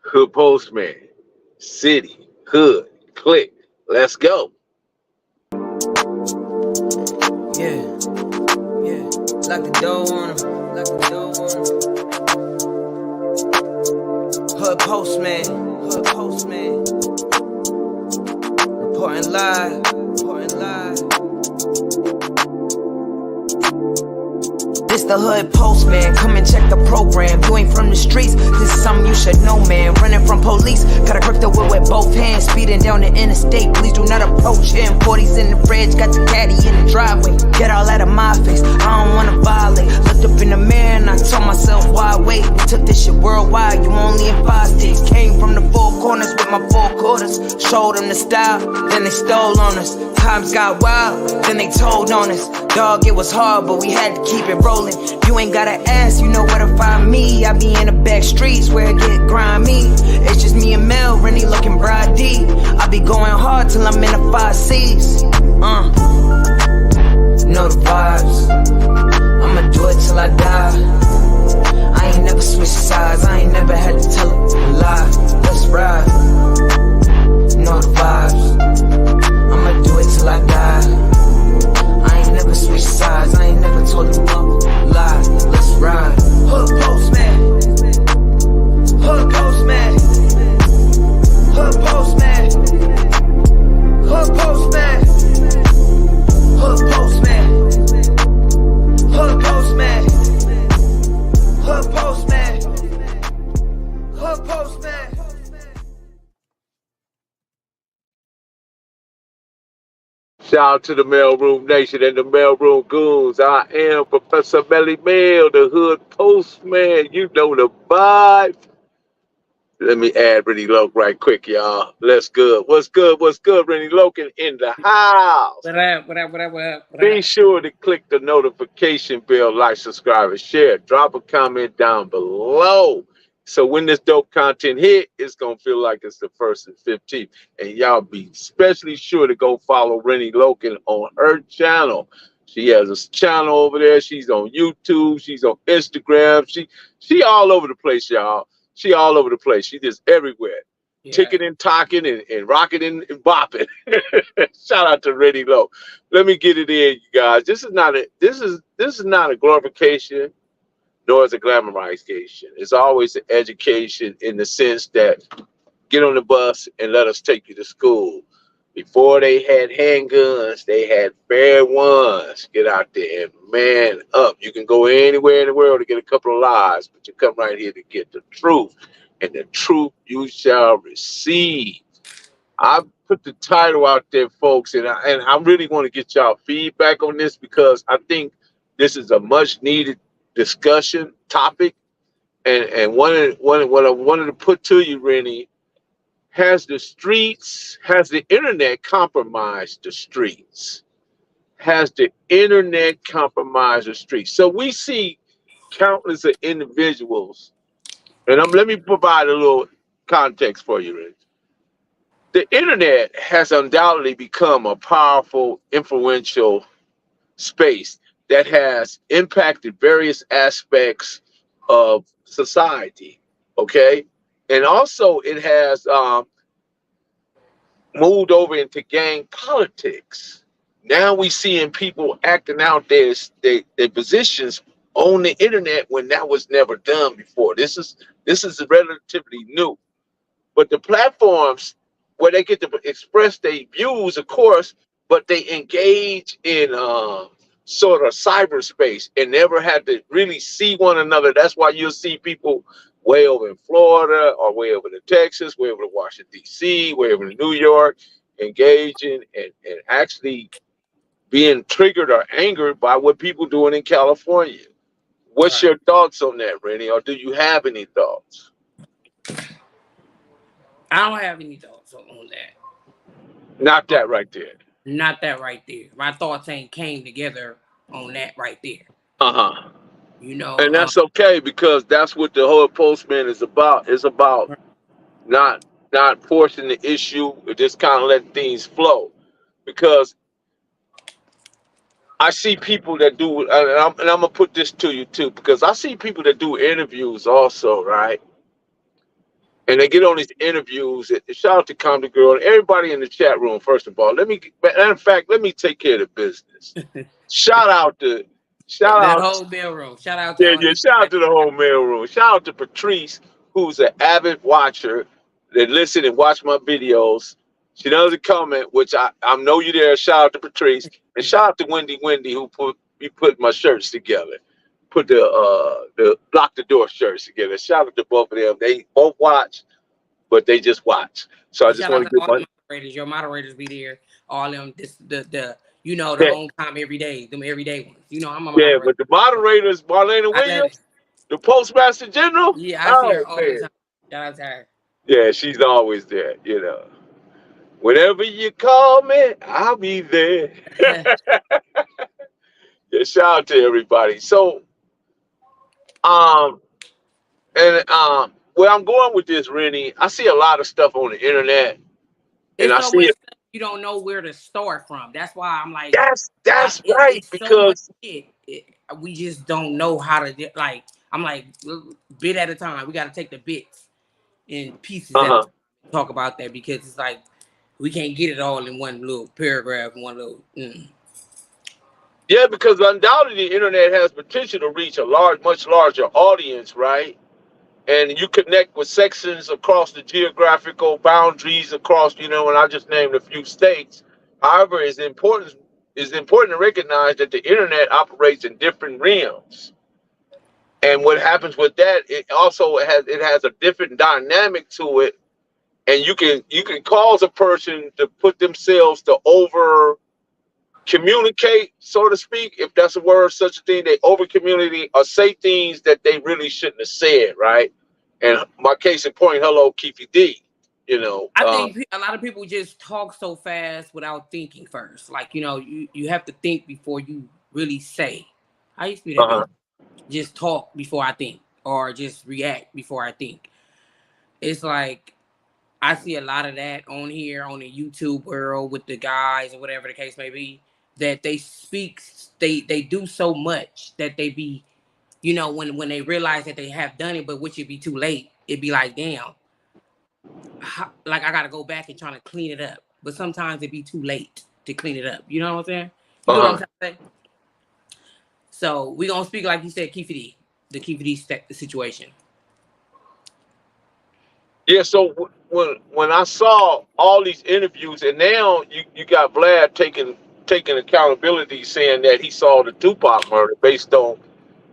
Hood Postman, City, Hood, Click. Let's go. Yeah, yeah. Lock the door on him. Lock the door on him. Hood Postman. Hood Postman. Reporting live. Reporting live. This the Hood Postman, come and check the program. You ain't from the streets, this is something you should know, man. Running from police, gotta grip the whip with both hands. Speeding down the interstate, please do not approach him. 40s in the fridge, got the caddy in the driveway. Get all out of my face, I don't wanna violate. Looked up in the mirror and I told myself, why wait? We took this shit worldwide, you only in 5 states. Came from the four corners with my 4 quarters. Showed them the style, then they stole on us. Times got wild, then they told on us. Dog, it was hard, but we had to keep it rolling. You ain't gotta ask, you know where to find me. I be in the back streets where it get grimy. It's just me and Mel, Rennie looking bride D. I be going hard till I'm in the 5 C's. Know the vibes. I'ma do it till I die. I ain't never switched sides. I ain't never had to tell a lie. Let's ride. Know the vibes. I'ma do it till I die. I ain't never switched sides. I ain't never told them no lie. Let's ride. Hood Postman. Hood Postman. Hood Postman. Hood Postman. Hood Postman. Hood Postman. Hood Postman. Hood Postman. Shout out to the Mailroom Nation and the Mailroom Goons. I am Professor Melly Mail, the Hood Postman. You know the vibe. Let me add Rennie Loke right quick, y'all. Let's good. What's good? What's good? Rennie Loken in the house. What up? What up? What up? What up? What Be up? sure to click the notification bell, like, subscribe, and share. Drop a comment down below. So when this dope content hit, it's going to feel like it's the 1st and 15th. And y'all be especially sure to go follow Rennie Loken on her channel. She has a channel over there. She's on YouTube. She's on Instagram. She all over the place, y'all. She all over the place. She just everywhere. Yeah. Ticking and talking and rocking and bopping. Shout out to Rennie Low. Let me get it in, you guys. This is not a glorification, nor is a glamorization. It's always an education in the sense that get on the bus and let us take you to school. Before they had handguns, they had fair ones. Get out there and man up. You can go anywhere in the world to get a couple of lies, but you come right here to get the truth. And the truth you shall receive. I put the title out there, folks, and I really want to get y'all feedback on this because I think this is a much needed discussion topic. And what I wanted to put to you, Rennie, has the internet compromised the streets? Has the internet compromised the streets? So we see countless of individuals, and let me provide a little context for you, Rich. The internet has undoubtedly become a powerful, influential space that has impacted various aspects of society, okay? And also it has moved over into gang politics. Now we seeing people acting out their positions on the internet when that was never done before. This is relatively new. But the platforms where they get to express their views, of course, but they engage in sort of cyberspace and never had to really see one another. That's why you'll see people way over in Florida or way over to Texas, way over to Washington, D.C., way over to New York, engaging and actually being triggered or angered by what people doing in California. What's your thoughts on that, Rennie, or do you have any thoughts? I don't have any thoughts on that. Not that right there. Not that right there. My thoughts ain't came together on that right there. Uh-huh. You know, and that's okay because that's what the whole Postman is about. It's about not forcing the issue, just kind of letting things flow. Because I see people that do, and I'm gonna put this to you too, because I see people that do interviews also, right? and they get on these interviews. Shout out to Come Girl and everybody in the chat room. First of all, matter of fact, let me take care of the business. Shout out to, shout That out, whole Mailroom. Shout out to yeah, all yeah. you. Shout out to the whole mailroom. Shout out to Patrice, who's an avid watcher that listen and watch my videos. She doesn't comment, which I know you there. Shout out to Patrice, and shout out to Wendy, who put my shirts together, put the block the door shirts together. Shout out to both of them. They both watch, but they just watch. So I And just shout out want to to give all my the moderators. Your moderators be there. All them, the the yeah, on time every day. Them everyday ones. I'm a yeah. moderator. But the moderators, Marlena I love it. Williams, the Postmaster General. Yeah, I see Oh her all the man, time. Shout out to her. yeah, she's always there. You know, whenever you call me, I'll be there. Yeah, shout out to everybody. So, um, and where I'm going with this, Rennie, I see a lot of stuff on the internet, and It's I so see much it. stuff you don't know where to start from. That's why I'm like, That's right it's so much because shit. We just don't know how to like. I'm like, bit at a time. We got to take the bits and pieces at a uh-huh. time and talk about that because it's like we can't get it all in one little paragraph, one little. Yeah, because undoubtedly the internet has potential to reach a much larger audience, right? And you connect with sections across the geographical boundaries across, and I just named a few states. However, it's important to recognize that the internet operates in different realms. And what happens with that, it has a different dynamic to it. And you can cause a person to put themselves to over communicate, so to speak, if that's a word, such a thing. They over communicate or say things that they really shouldn't have said, right? And my case in point, hello, Keefy D. You know, I think a lot of people just talk so fast without thinking first. Like, you have to think before you really say. I used to be that uh-huh, bitch. Just talk before I think or just react before I think. It's like I see a lot of that on here on the YouTube world with the guys or whatever the case may be, that they speak, they do so much that they be, when they realize that they have done it, but which it be too late, it'd be like, damn, like I gotta go back and try to clean it up. But sometimes it'd be too late to clean it up. You know what I'm saying? You get what I'm uh-huh. trying to say? So we gonna speak like you said, Keefy, the Keefy situation. Yeah, so when I saw all these interviews, and now you got Vlad taking accountability, saying that he saw the Tupac murder based on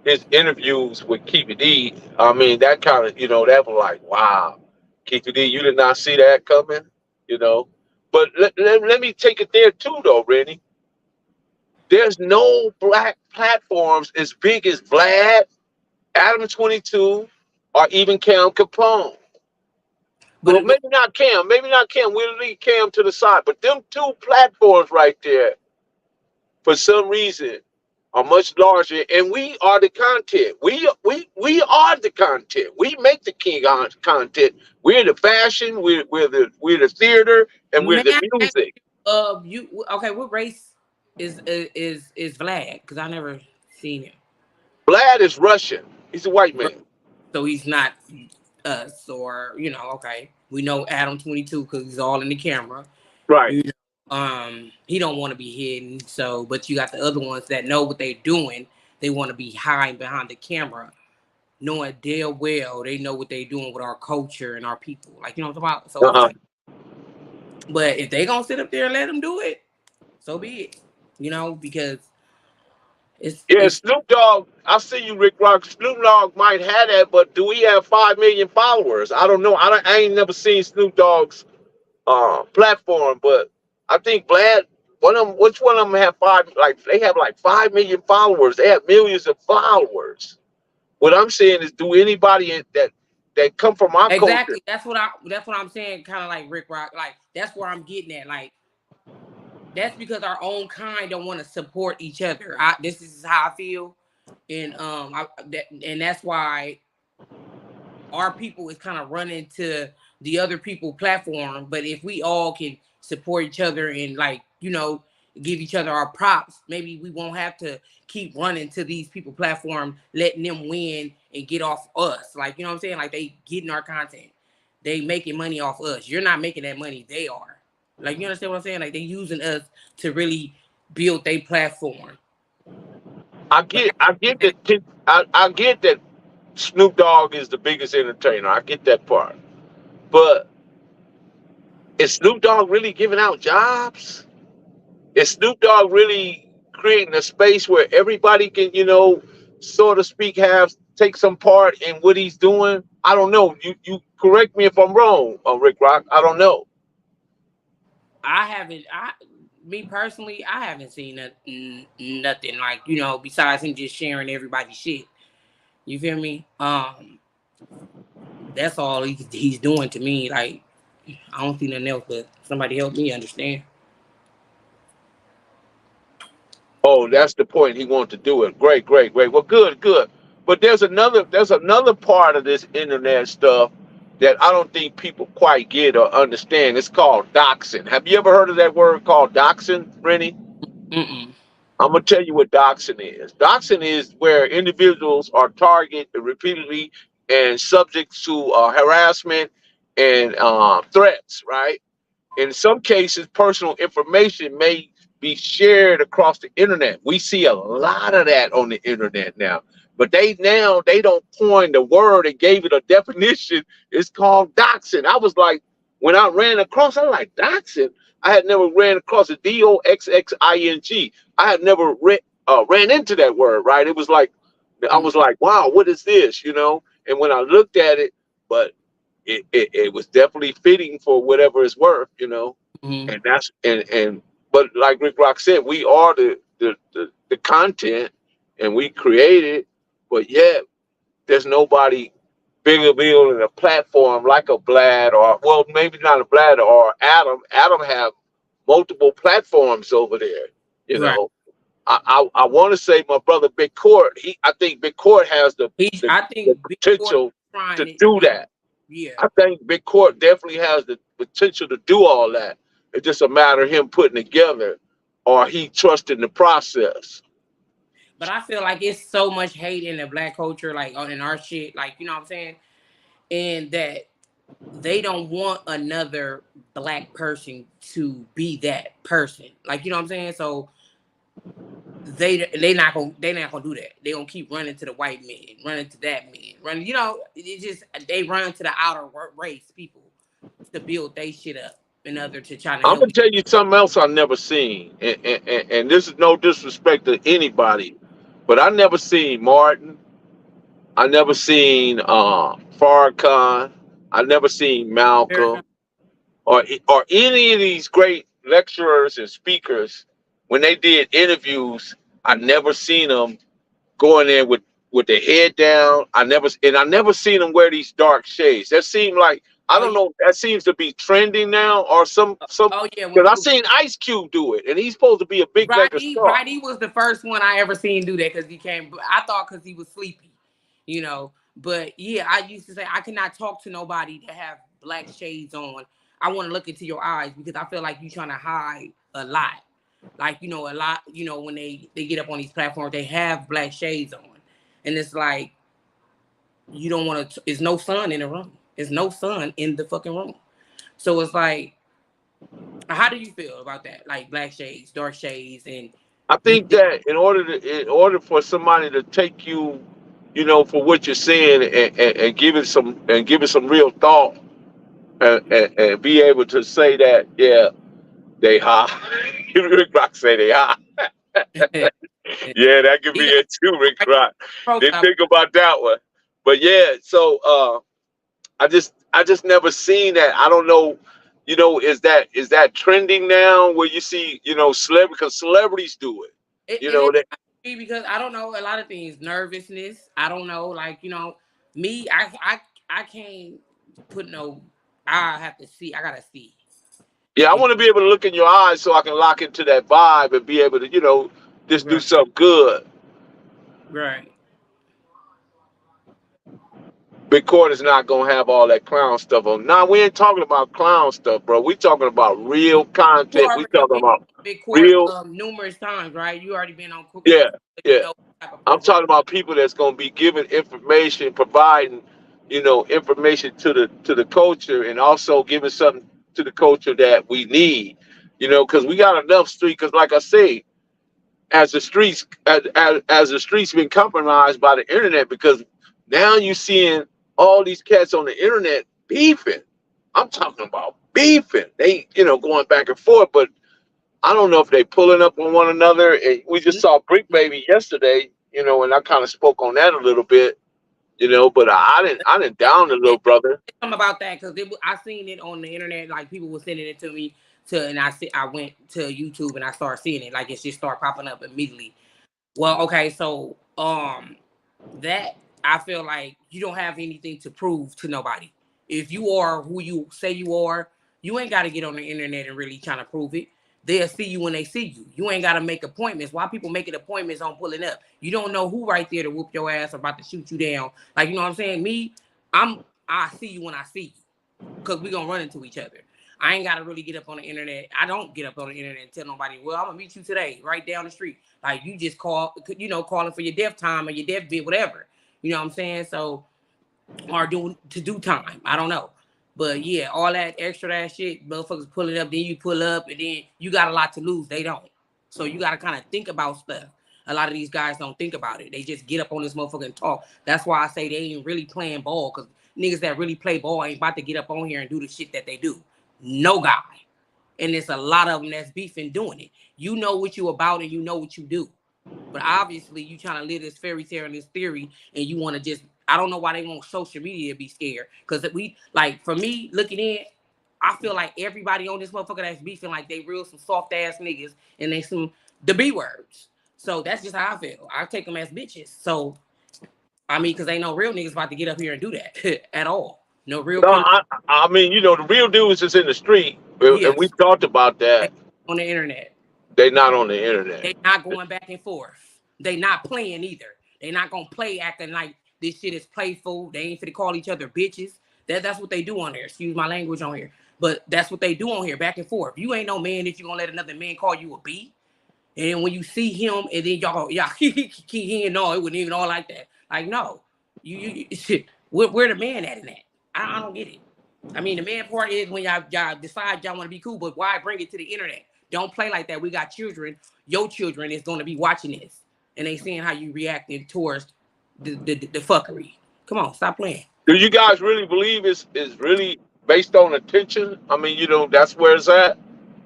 his interviews with Keefy D. I mean, that kind of, that was like, wow, Keefy D, you did not see that coming, you know. But let me take it there too, though, Rennie. There's no black platforms as big as Vlad, Adam 22, or even Cam Capone. But Well, maybe not Cam. Maybe not Cam. We'll leave Cam to the side. But them two platforms right there, for some reason, are much larger. And we are the content. We are the content. We make the king on content. We're the fashion. We're the theater, and we're may the I ask music. you okay? What race is Vlad? Because I never seen him, Vlad is Russian. He's a white man. so he's not us or okay. We know Adam 22 because he's all in the camera. Right. You he don't want to be hidden. So, but you got the other ones that know what they're doing. They want to be hiding behind the camera, knowing damn well they know what they're doing with our culture and our people. Like what I'm talking about. So it's Uh-huh. like, but if they gonna sit up there and let them do it, so be it. Because Yeah, it's Snoop Dogg. I see you, Rick Rock. Snoop Dogg might have that, but do we have 5 million followers? I don't know. I ain't never seen Snoop Dogg's platform, but I think Vlad, which one of them have they have like 5 million followers. They have millions of followers. What I'm saying is, do anybody that come from our culture? exactly that's what I'm saying. Kind of like Rick Rock. Like that's where I'm getting at. Like that's because our own kind don't want to support each other. This is how I feel, and and that's why our people is kind of running to the other people platform. But if we all can support each other and give each other our props, maybe we won't have to keep running to these people platform, letting them win and get off us. Like, you know what I'm saying? Like they getting our content. they making money off us. You're not making that money. They are. Like, you understand what I'm saying? Like, they using us to really build their platform. I get that. I get that Snoop Dogg is the biggest entertainer. I get that part. But is Snoop Dogg really giving out jobs? Is Snoop Dogg really creating a space where everybody can, so to speak, have take some part in what he's doing? I don't know. You correct me if I'm wrong, Rick Rock. I don't know. I haven't. Me personally, I haven't seen nothing like, besides him just sharing everybody's shit. You feel me? That's all he's doing to me. Like, I don't see nothing else. But somebody help me understand. Oh, that's the point. He wanted to do it. Great, great, great. Well, good, good. But there's another part of this internet stuff that I don't think people quite get or understand. It's called doxing. Have you ever heard of that word called doxing, Rennie? Mm-mm. I'm gonna tell you what doxing is. Doxing is where individuals are targeted repeatedly and subject to harassment and threats. Right? In some cases, personal information may be shared across the internet. We see a lot of that on the internet now. But they don't coin the word and gave it a definition. It's called doxing. I was like, when I ran across, I was like, doxing. I had never ran across it. Doxxing. I had never ran into that word. Right? It was like I was like, wow, what is this? And when I looked at it, but it was definitely fitting for whatever it's worth. Mm-hmm. And that's and but like Rick Rock said, we are the content and we create it, but yet there's nobody bigger building a platform like a Vlad or well maybe not a Vlad or Adam. Adam have multiple platforms over there. You Right. know, I want to say my brother Big Court. I think Big Court has the, I the think Big Boy potential trying to it. do that. Yeah. I think Big Court definitely has the potential to do all that. It's just a matter of him putting together or he trusting the process. But I feel like it's so much hate in the black culture, like in our shit, like, you know what I'm saying? And that they don't want another black person to be that person. Like, you know what I'm saying? So they not gonna do that. They gonna keep running to the white man, running to that man, running. It just they run to the outer race people to build they shit up in order to try to I'm help. gonna tell you something else I've never seen, and this is no disrespect to anybody, but I never seen Martin. I never seen Farrakhan. I never seen Malcolm or any of these great lecturers and speakers. When they did interviews, I never seen them going there with their head down. I never seen them wear these dark shades. That seemed like I Oh don't yeah, know. That seems to be trending now, or some oh yeah. When because I people seen Ice Cube do it, and he's supposed to be a big mega star. Roddy was the first one I ever seen do that because he came. I thought because he was sleepy, you know. But yeah, I used to say I cannot talk to nobody that have black shades on. I want to look into your eyes because I feel like you trying to hide a lot. Like, a lot. When they get up on these platforms, they have black shades on, and it's like you don't want to. There's no sun in the room. There's no sun in the fucking room. So it's like, how do you feel about that? Like black shades, dark shades, and I you think that in order for somebody to take you, for what you're saying and give it some real thought and be able to say that, yeah, they high. Rick Rock say they high. Yeah, that could he be got it too, Rick right Rock. Didn't profile. think about that one. But yeah, so I just never seen that. I don't know, is that trending now where you see, celebrity because celebrities do it. It, You it know is that because I don't know a lot of things. Nervousness. I don't know. Like, me. I can't put no. I have to see. I gotta see. yeah, I You want to be able to look in your eyes so I can lock into that vibe and be able to, just do right, something good. right. Big Court is not gonna have all that clown stuff on. Nah, we ain't talking about clown stuff, bro. We talking about real You content. We already talking been about on big court real, numerous times, right? You already been on big yeah, court. You yeah. know what type of I'm person. talking about people that's gonna be giving information, providing, information to the culture, and also giving something to the culture that we need, because we got enough street. Because like I say, as the streets been compromised by the internet, because now you seeing all these cats on the internet beefing. I'm talking about beefing. They going back and forth, but I don't know if they pulling up on one another. And we just saw Brick Baby yesterday, and I kind of spoke on that a little bit, but I didn't down the little brother. Something about that because I seen it on the internet. Like people were sending it to me and I went to YouTube and I started seeing it. Like it just started popping up immediately. Well, okay, so that I feel like you don't have anything to prove to nobody. If you are who you say you are, you ain't got to get on the internet and really trying to prove it. They'll see you when they see you. You ain't got to make appointments. Why people making appointments on pulling up? You don't know who right there to whoop your ass or about to shoot you down. Like, you know what I'm saying? Me, I see you when I see you because we going to run into each other. I ain't got to really get up on the internet. I don't get up on the internet and tell nobody, well, I'm going to meet you today right down the street. Like, you just calling for your death time or your death bit, whatever. You know what I'm saying? So, or to do time. I don't know. But yeah, all that extra shit, motherfuckers pulling up, then you pull up, and then you got a lot to lose. They don't. So you got to kind of think about stuff. A lot of these guys don't think about it. They just get up on this motherfucker and talk. That's why I say they ain't really playing ball, because niggas that really play ball ain't about to get up on here and do the shit that they do. No guy. And there's a lot of them that's beefing doing it. You know what you about and you know what you do. But obviously you trying to live this fairy tale and this theory, and you want to just, I don't know why they want social media to be scared. Because for me, looking in, I feel like everybody on this motherfucker that's beefing like they real some soft ass niggas and they some the B words. So that's just how I feel. I take them as bitches. So, I mean, because ain't no real niggas about to get up here and do that at all. No real. No, I mean, the real dudes is in the street, and we talked about that. On the internet. They not on the internet. They not going back and forth. They not playing either. They not gonna play acting like this shit is playful. They ain't finna call each other bitches. That's what they do on there. Excuse my language on here. But that's what they do on here, back and forth. You ain't no man that you gonna let another man call you a B. And when you see him, and then y'all he ain't no, it wasn't even all like that. Like, no. You shit. Where the man at in that? I don't get it. I mean, the man part is when y'all decide y'all want to be cool, but why bring it to the internet? Don't play like that. We got children. Your children is going to be watching this, and they seeing how you reacting towards the fuckery. Come on, stop playing. Do you guys really believe it's really based on attention? I mean, that's where it's at.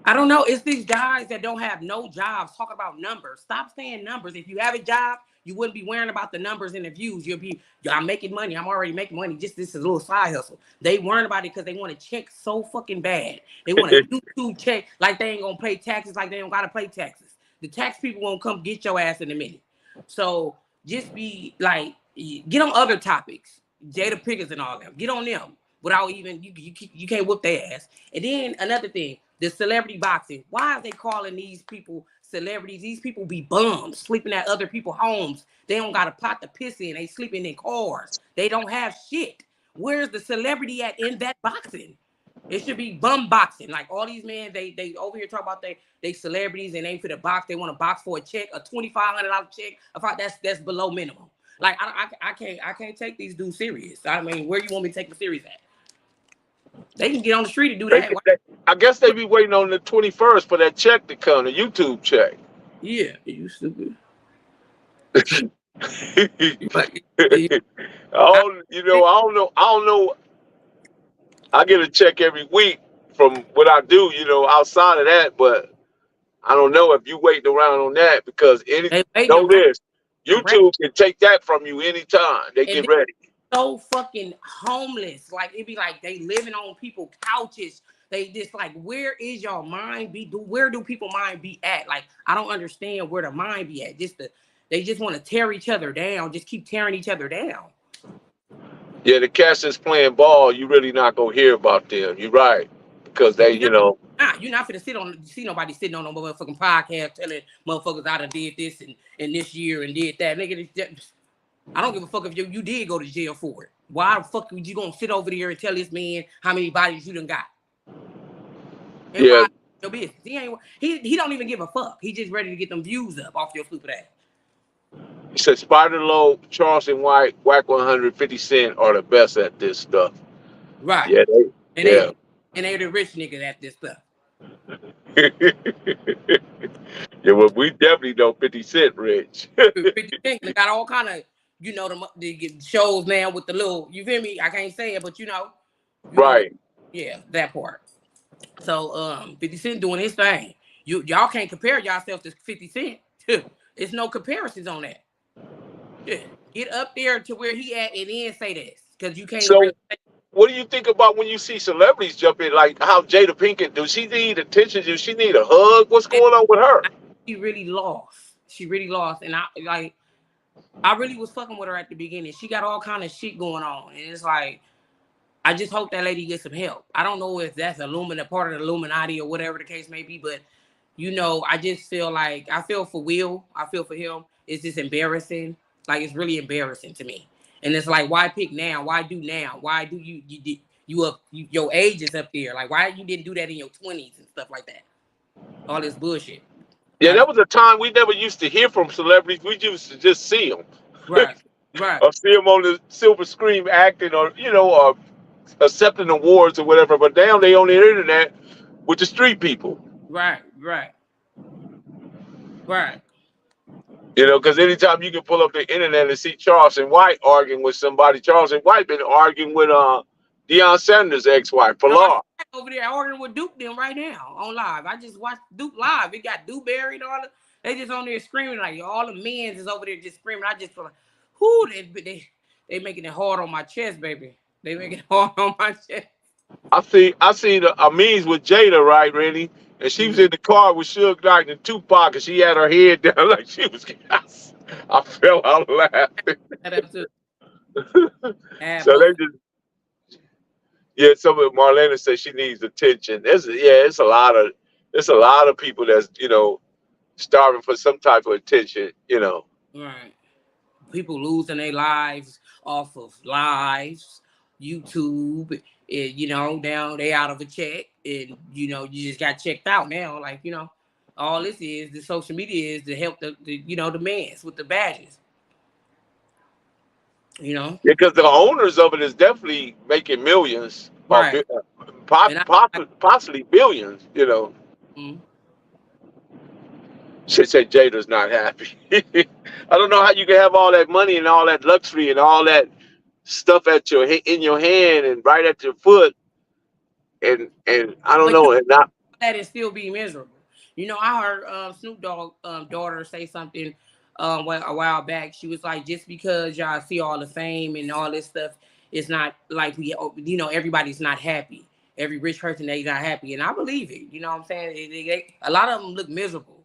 I don't know. It's these guys that don't have no jobs talking about numbers. Stop saying numbers. If you have a job, you wouldn't be worrying about the numbers and the views. I'm making money. I'm already making money. Just this is a little side hustle. They worrying about it because they want to check so fucking bad. They want a YouTube check like they ain't gonna pay taxes, like they don't gotta pay taxes. The tax people won't come get your ass in a minute. So just be like, get on other topics. Jada Pickens and all them. Get on them without even you can't whoop their ass. And then another thing, the celebrity boxing. Why are they calling these people celebrities? These people be bums sleeping at other people's homes. They don't got a pot to piss in. They sleeping in cars. They don't have shit. Where's the celebrity at in that boxing? It should be bum boxing. Like all these men, they over here talk about they celebrities and they for the box. They want to box for a check, a $2,500 check. I thought that's below minimum. Like I can't take these dudes serious. I mean, where you want me to take them serious at? They can get on the street and do that. I guess they be waiting on the 21st for that check to come, the YouTube check. Yeah, you stupid. I don't know. I get a check every week from what I do, outside of that, but I don't know if you waiting around on that, because know this, YouTube can take that from you anytime. They get ready. So fucking homeless. Like it be like they living on people's couches. They just like, where is your mind be? Where do people mind be at? Like, I don't understand where the mind be at. They just want to tear each other down. Just keep tearing each other down. Yeah, the cats that's playing ball, you really not gonna hear about them. You're right, because they, you're not gonna see nobody sitting on no motherfucking podcast telling motherfuckers I done did this and this year and did that. Nigga, I don't give a fuck if you did go to jail for it. Why the fuck would you gonna sit over there and tell this man how many bodies you done got? And yeah. Your business. He don't even give a fuck. He just ready to get them views up off your stupid ass. He said Spider Low, Charleston White, Whack 100, 50 Cent are the best at this stuff. Right. Yeah, And yeah. they the rich niggas at this stuff. Yeah, well, we definitely know 50 Cent rich. 50 Cent they got all kind of, you know, the shows now with the little, you feel me? I can't say it, but you know what? Right. Yeah, that part. So 50 Cent doing his thing. Y'all can't compare yourself to 50 Cent. It's no comparisons on that. Yeah. Get up there to where he at and then say this. Because you can't So, really what do you think about when you see celebrities jump in, like how Jada Pinkett? Does she need attention? Does she need a hug? What's say going on with her? she really lost. She really lost. And I really was fucking with her at the beginning. She got all kind of shit going on. And it's like, I just hope that lady gets some help. I don't know if that's part of the Illuminati or whatever the case may be, but you know, I just feel like I feel for Will. I feel for him. It's just embarrassing. Like it's really embarrassing to me. And it's like, why pick now? Why do now? Why do your age is up there? Like why you didn't do that in your 20s and stuff like that? All this bullshit. Yeah, Like that was a time we never used to hear from celebrities. We used to just see them, right, right, or see them on the silver screen acting, or or accepting awards or whatever. But now they on the internet with the street people. right, right, right. Because anytime you can pull up the internet and see Charleston White arguing with somebody, Charleston White been arguing with Deion Sanders' ex-wife, Pilar. Over there arguing with Duke them right now on live. I just watched Duke live. It got Dewberry and all the, they just on there screaming like all the men's is over there just screaming. I just feel like, whoo, they making it hard on my chest, baby. They making it hard on my chest. I see the memes with Jada, right, Rennie? And she was in the car with Suge Knight and Tupac, and she had her head down like she was. I fell out laughing. So they just. Yeah, some of Marlena says she needs attention. It's a lot of people that's starving for some type of attention. Right. People losing their lives off of lives, YouTube, and now they out of a check, and you just got checked out now. Like all this is the social media is to help the mans with the badges. Because the owners of it is definitely making millions, Right. possibly billions. Mm-hmm. She said Jada's not happy. I don't know how you can have all that money and all that luxury and all that stuff in your hand and right at your foot, and I don't know, and not that and still be miserable. I heard Snoop Dogg daughter say something a while back. She was like, just because y'all see all the fame and all this stuff, it's not like everybody's not happy. Every rich person, they not happy, and I believe it. You know what I'm saying? A lot of them look miserable.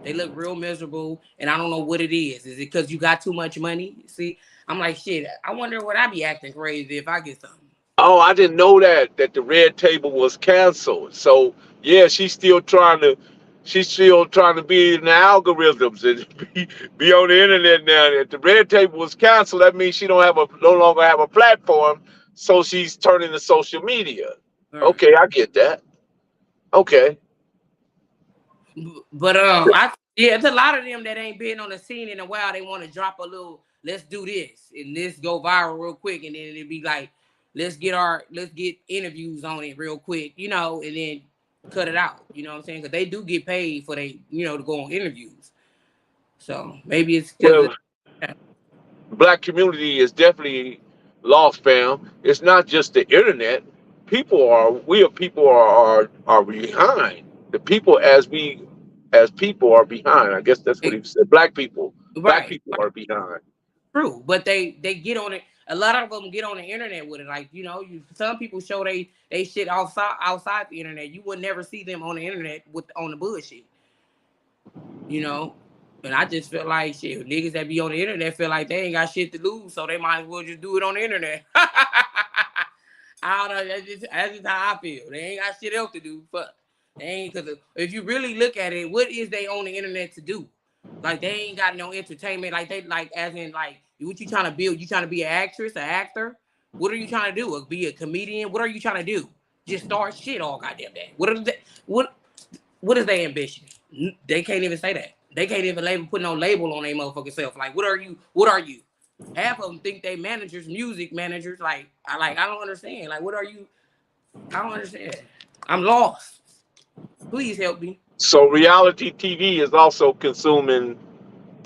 They look real miserable, and I don't know what it is. Is it because you got too much money? See, I'm like, shit, I wonder would I be acting crazy if I get something. Oh, I didn't know that the red table was canceled. So yeah, she's still trying to be in the algorithms and be on the internet now. If the red table was canceled, that means she no longer have a platform. So she's turning to social media. Right. Okay, I get that. Okay. But it's a lot of them that ain't been on the scene in a while. They want to drop a little, let's do this and let's go viral real quick, and then it'd be like, let's get interviews on it real quick, and then cut it out. You know what I'm saying? Because they do get paid for to go on interviews. So maybe it's because the black community is definitely lost, fam. It's not just the internet. People are behind. The people as people are behind. I guess that's what he said. Black people are behind. True, but they get on it. A lot of them get on the internet with it. Like some people show they shit outside the internet. You would never see them on the internet on the bullshit. And I just feel like shit. Niggas that be on the internet feel like they ain't got shit to lose, so they might as well just do it on the internet. I don't know. That's just how I feel. They ain't got shit else to do. Fuck. They ain't, because if you really look at it, what is they on the internet to do? Like they ain't got no entertainment. Like they as in like what you trying to build? You trying to be an actress, an actor? What are you trying to do? Be a comedian? What are you trying to do? Just start shit all goddamn day. What is their ambition? They can't even say that. They can't even put no label on their motherfucking self. Like, what are you? What are you? Half of them think they managers, music managers. Like I don't understand. Like, what are you? I don't understand. I'm lost. Please help me. So reality TV is also consuming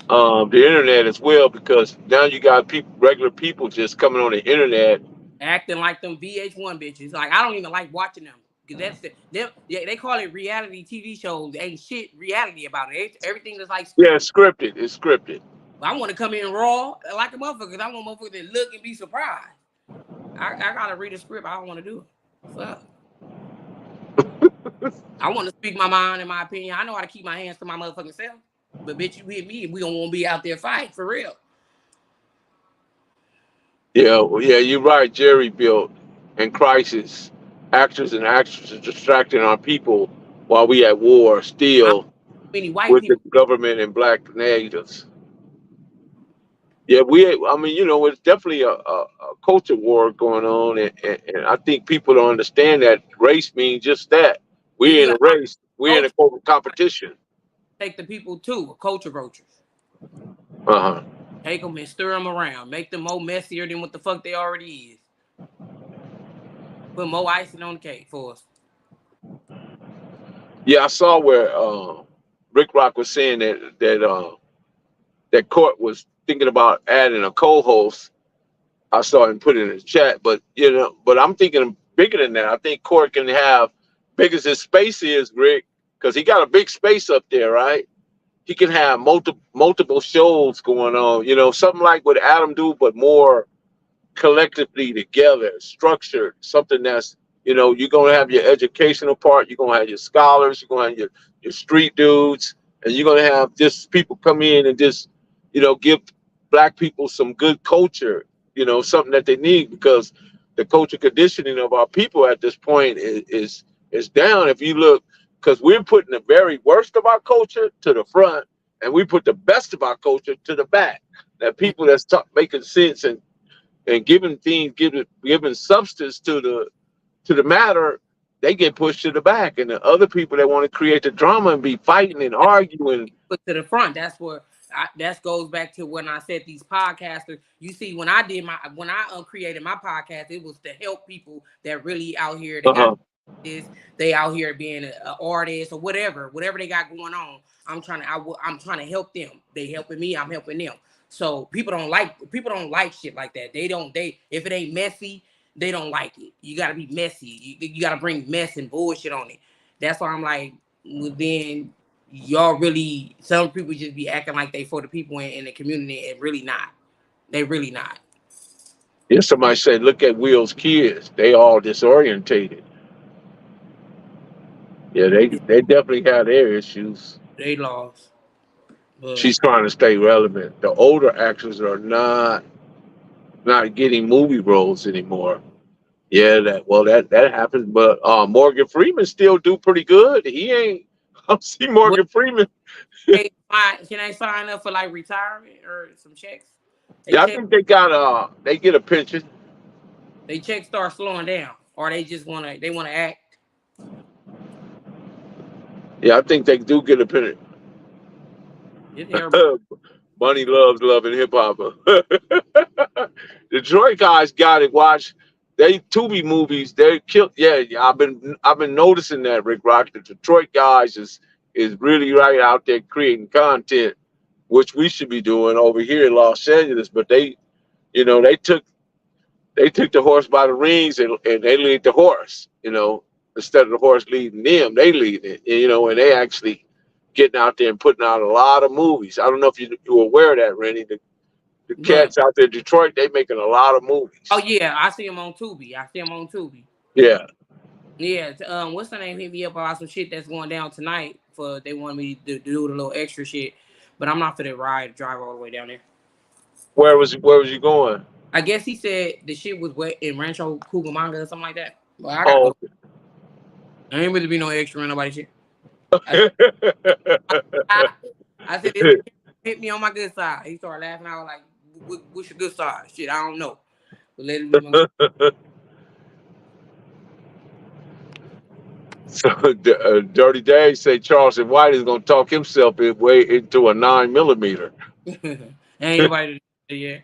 the internet as well, because now you got people, regular people, just coming on the internet. Acting like them VH1 bitches. Like, I don't even like watching them. Cause that's yeah, they call it reality TV shows. Ain't shit reality about it. Everything is like Yeah, scripted. it's scripted. It's scripted. I want to come in raw like a motherfucker. I want motherfuckers to look and be surprised. I gotta read a script. I don't want to do it. Fuck. I want to speak my mind and my opinion. I know how to keep my hands to my motherfucking self. But bitch, you hit me, we don't want to be out there fighting for real. Yeah, well, yeah, you're right. Jerry built and Crisis, actors and actresses distracting our people while we at war I still many white with the people. government and black natives. Yeah, we. I mean, it's definitely a culture war going on, and I think people don't understand that race means just that. Then We're you in a got race. We're in culture a competition. take the people too, culture roaches. Uh huh. Take them and stir them around. Make them more messier than what the fuck they already is. Put more icing on the cake for us. Yeah, I saw where Rick Rock was saying that Court was thinking about adding a co-host. I saw him put it in the chat, but I'm thinking bigger than that. I think Court can have, big as his space is, Rick, because he got a big space up there, right? He can have multiple shows going on. Something like what Adam do, but more collectively together, structured, something that's, you're gonna have your educational part, you're gonna have your scholars, you're gonna have your street dudes, and you're gonna have just people come in and just, give black people some good culture, something that they need, because the culture conditioning of our people at this point is down. If you look, because we're putting the very worst of our culture to the front, and we put the best of our culture to the back. That people that's making sense and giving substance to the matter, they get pushed to the back, and the other people that want to create the drama and be fighting and arguing. Put to the front. That's where that goes back to when I said these podcasters. You see, when I created my podcast, it was to help people that really out here. They got Uh-huh. this. They out here being an artist or whatever they got going on. I'm trying to help them. They helping me. I'm helping them. So people don't like shit like that. If it ain't messy, they don't like it. You gotta be messy. You gotta bring mess and bullshit on it. That's why I'm like, well, then y'all really, some people just be acting like they for the people in the community and really not. They really not. Yeah, somebody said, look at Will's kids. They all disorientated. Yeah, they definitely have their issues. They lost. But She's trying to stay relevant. The older actors are not getting movie roles anymore. Yeah, that happens. But Morgan Freeman still do pretty good. He ain't. I see what, Morgan Freeman. can they sign up for like retirement or some checks? Yeah, I think they get a pension. They checks start slowing down, or they wanna act. Yeah, I think they do get a pension. It's everybody. Money loves loving hip hop. Detroit guys got it. Watch they Tubi movies. They kill. Yeah, I've been noticing that, Rick Rock. The Detroit guys is really right out there creating content, which we should be doing over here in Los Angeles. But they took the horse by the reins, and they lead the horse. Instead of the horse leading them, they lead it. And they actually getting out there and putting out a lot of movies. I don't know if you're aware of that, Rennie. The But cats out there in Detroit, they making a lot of movies. oh yeah, I see them on Tubi. Yeah. Yeah, what's the name? Hit me up about some shit that's going down tonight. They want me to do the little extra shit, but I'm not for the drive all the way down there. Where was you going? I guess he said the shit was wet in Rancho Cucamonga or something like that. Well, I gotta Oh. go. There ain't really be no extra in nobody shit. I said, hit me on my good side. He started laughing. I was like, what's your good side? Shit, I don't know. But let it be my good. Dirty Dave say Charleston White is gonna talk himself way into a 9 millimeter. Ain't nobody do yet.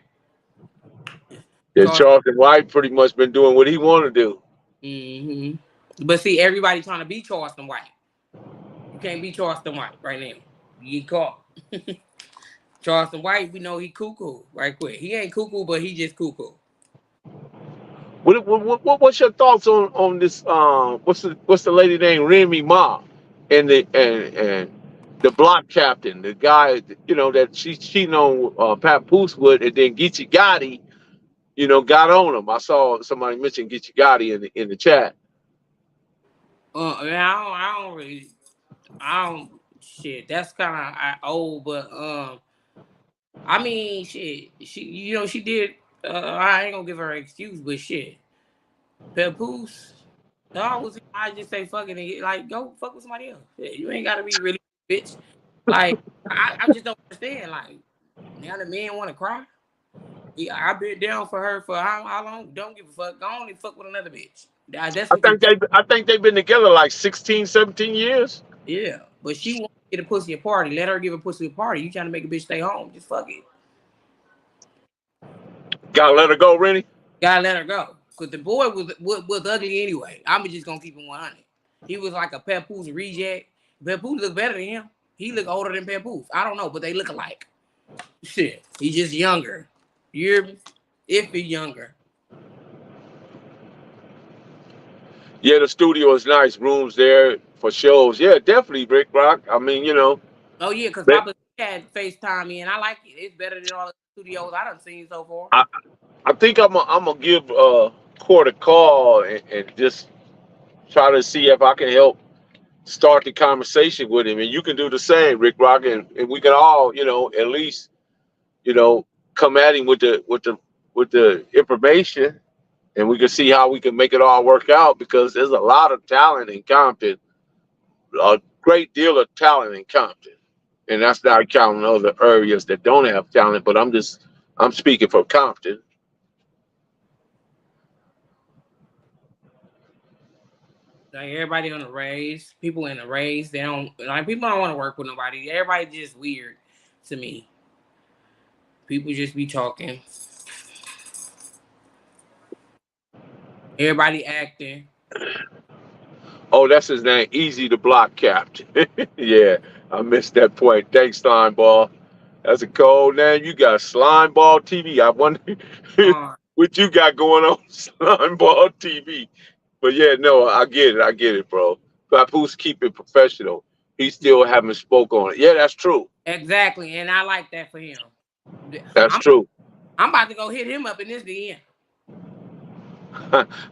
Yeah, Charles. Charleston White pretty much been doing what he want to do. But see, everybody trying to be Charleston White. You can't be Charleston White right now. You get caught. Charleston White, we know he cuckoo right quick. He ain't cuckoo, but he just cuckoo. What's your thoughts on this? What's the lady named Rennie Ma, and the block captain, the guy that she's cheating on Pat Poosewood, and then Geechee Gotti, got on him. I saw somebody mention Geechee Gotti in the chat. I don't. Shit, that's kind of old, but I mean, shit, she did. I ain't gonna give her an excuse, but shit, Papoose. I just say fucking like go fuck with somebody else. Shit, you ain't gotta be really bitch. Like I just don't understand. Like now the men want to cry. Yeah, I've been down for her for how long? Don't give a fuck. Go on and fuck with another bitch. That's what I think they've been together like 16, 17 years. Yeah, but she wants to get a pussy a party. Let her give a pussy a party. You trying to make a bitch stay home? Just fuck it. Gotta let her go, Rennie. Gotta let her go. Cause the boy was ugly anyway. I'm just gonna keep him 100. He was like a Papoose reject. Papoose look better than him. He look older than Papoose. I don't know, but they look alike. Shit, he just younger. You hear me? If he younger. Yeah, the studio is nice. Rooms there for shows. Yeah, definitely, Rick Rock. I mean, Oh yeah, cause Papa had FaceTime me, and I like it. It's better than all the studios I done seen so far. I think I'm gonna give Court a call and just try to see if I can help start the conversation with him, and you can do the same, Rick Rock, and we can all, at least, come at him with the information, and we can see how we can make it all work out, because there's a lot of talent in Compton, a great deal of talent in Compton, and that's not counting other areas that don't have talent. But I'm speaking for Compton. Like everybody on the raise, people in the raise, they don't like people don't want to work with nobody. Everybody just weird to me. People just be talking. Everybody acting. Oh, that's his name. Easy to block, Captain. Yeah, I missed that point. Thanks, Slimeball. That's a cold name. You got Slimeball TV. I wonder what you got going on, Slimeball TV. But yeah, no, I get it, bro. Papoose keep it professional. He still haven't spoke on it. Yeah, that's true. Exactly, and I like that for him. That's true. I'm about to go hit him up in this DM.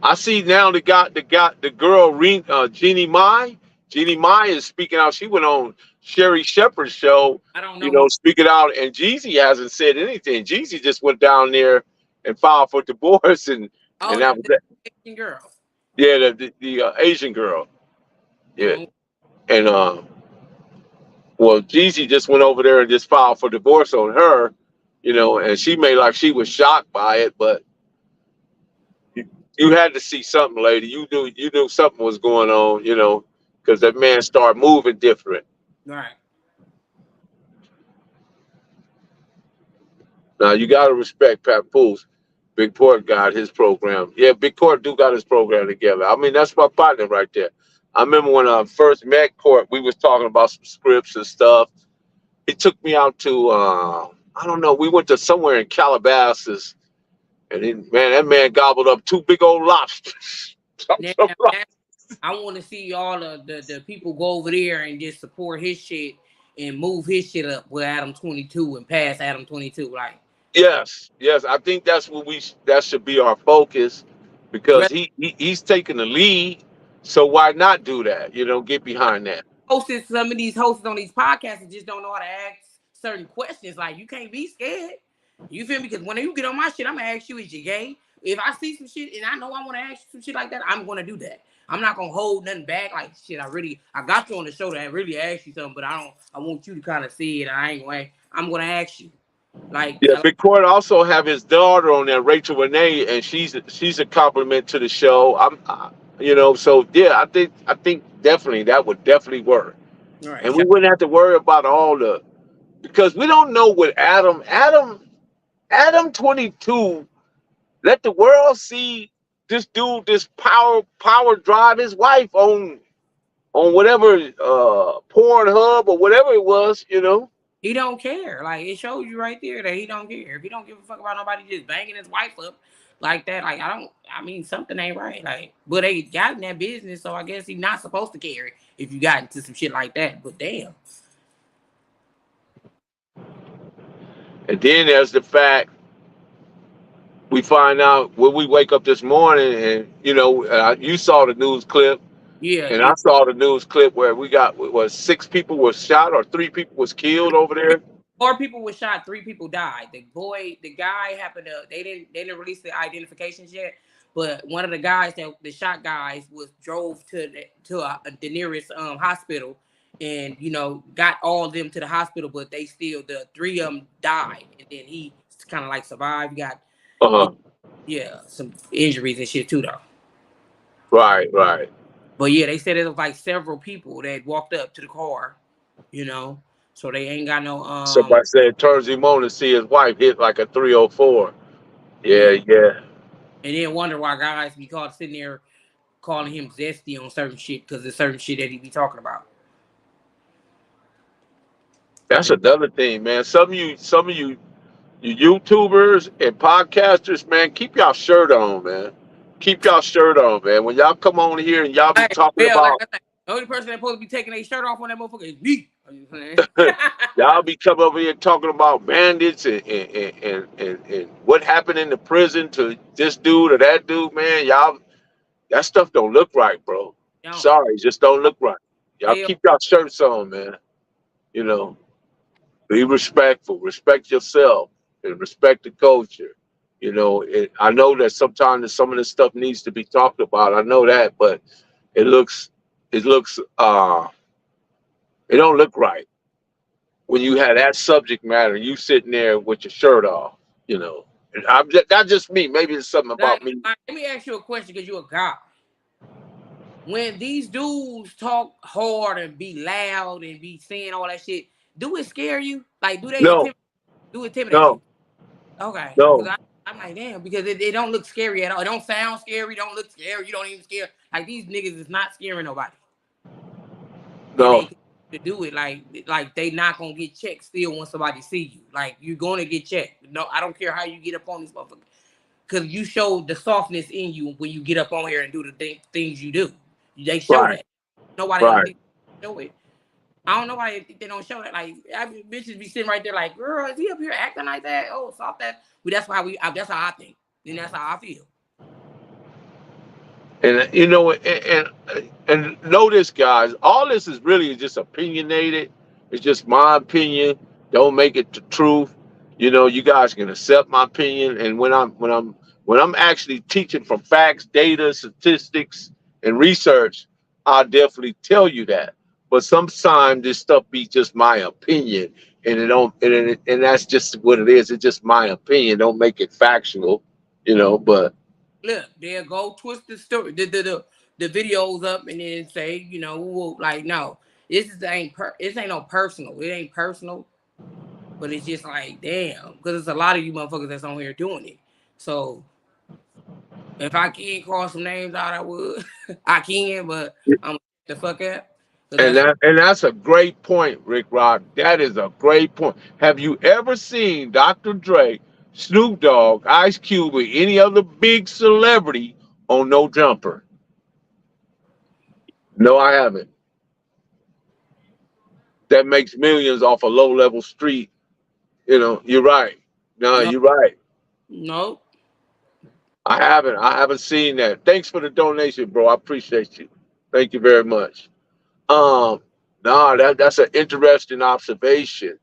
I see now the girl Jeannie Mai. Jeannie Mai is speaking out. She went on Sherry Shepherd's show. I don't know. Speaking out, and Jeezy hasn't said anything. Jeezy just went down there and filed for divorce, and that was that. Asian girl. Yeah, the Asian girl. Yeah, and well, Jeezy just went over there and just filed for divorce on her, and she made like she was shocked by it, but you had to see something, lady. You knew something was going on, because that man started moving different. Right. Now you gotta respect Papoose. Big Court got his program. Yeah, Big Court do got his program together. I mean, that's my partner right there. I remember when I first met Court, we was talking about some scripts and stuff. He took me out to I don't know, we went to somewhere in Calabasas, and that man gobbled up 2 big old lobsters. I want to see all the people go over there and just support his shit and move his shit up with Adam 22 and pass Adam 22. Like, yes, I think that's what that should be our focus, because he's taking the lead. So why not do that? Get behind that. Some of these hosts on these podcasts that just don't know how to ask certain questions. Like, you can't be scared. You feel me? Because when you get on my shit, I'm gonna ask you, is you gay? If I see some shit and I know I want to ask you some shit like that, I'm gonna do that. I'm not gonna hold nothing back. Like, shit, I got you on the show to really ask you something, but I want you to kind of see it. I'm gonna ask you. Like, yeah, Big Court also have his daughter on there, Rachel Renee, and she's a compliment to the show. You know, so yeah, I think definitely that would definitely work, All right, and we wouldn't have to worry about all the because we don't know what Adam 22 let the world see this dude this power drive his wife on whatever Pornhub or whatever it was, you know. he don't care. Like it shows you right there that he don't care. If he don't give a fuck about nobody just banging his wife up like that, like I don't. I mean, something ain't right. Like, but they got in that business, so I guess he's not supposed to care if you got into some shit like that. But damn, And then there's the fact we find out when we wake up this morning, and you know, you saw the news clip, yeah, and I yeah. saw the news clip where we got was 6 people was shot or 3 people was killed over there. 4 people were shot, 3 people died. The guy happened to. They didn't release the identifications yet, but one of the guys that the shot guys was drove the nearest hospital, and got all of them to the hospital, but they still the 3 of them died, and then he kind of like survived. He got Uh huh. yeah some injuries and shit too though. Right, right. But yeah, they said it was like several people that walked up to the car, so they ain't got no Somebody said it turns him on to see his wife hit like a 304. Yeah, yeah. yeah. And then wonder why guys be caught sitting there calling him zesty on certain shit because there's certain shit that he be talking about. That's another thing, man. Some of you YouTubers and podcasters, man, keep y'all shirt on, man. Keep y'all shirt on, man. When y'all come on here and y'all be Hey, talking yeah, like about I said, the only person that supposed to be taking their shirt off on that motherfucker is me. You know what y'all be coming over here talking about bandits and what happened in the prison to this dude or that dude, man. Y'all that stuff don't look right, bro. I'm saying? Sorry, it just don't look right. Y'all Hell, keep y'all shirts on, man. You know, be respectful, respect yourself, and respect the culture. You know, I know that sometimes some of this stuff needs to be talked about. I know that, but it looks, it looks, it don't look right when you have that subject matter. You sitting there with your shirt off. You know, and that's just me. Maybe it's something about me. let me ask you a question because you're a guy. When these dudes talk hard and be loud and be saying all that shit, do it scare you? Like, No, intimidate you? no, Okay, no, because I'm like, damn, because it don't look scary at all. It don't sound scary. Don't look scary. You don't even scare. Like these niggas is not scaring nobody, and they no. continue to do it. Like they not gonna get checked still when somebody see you. Like you're gonna get checked. No, I don't care how you get up on these motherfuckers, because you show the softness in you when you get up on here and do the things you do. They show Right, that. Nobody don't right. think they show it. I don't know why they don't show that. Like, bitches be sitting right there, like, girl, is he up here acting like that? Oh, soft that. But that's why that's how I think, and that's how I feel. And you know, and notice, guys, all this is really just opinionated. It's just my opinion. Don't make it the truth. You know, you guys can accept my opinion. And when I'm actually teaching from facts, data, statistics, and research, I'll definitely tell you that. But sometimes this stuff be just my opinion, and it don't, and that's just what it is. It's just my opinion. Don't make it factual, you know. But Look, they'll go twist the story, the videos up, and then say, like, no, this ain't no personal. It ain't personal, but it's just like, damn, because there's a lot of you motherfuckers that's on here doing it. So if I can call some names out, I would. I can, but I'm the fuck up. Cause And that's that's a great point, Rick Rod. That is a great point. Have you ever seen Dr. Dre, Snoop Dogg, Ice Cube, or any other big celebrity on No Jumper? No, I haven't. That makes millions off a low level street. You know, you're right. No, no, you're right. no. I haven't seen that. Thanks for the donation, bro. I appreciate you. Thank you very much. Um, no, that's an interesting observation.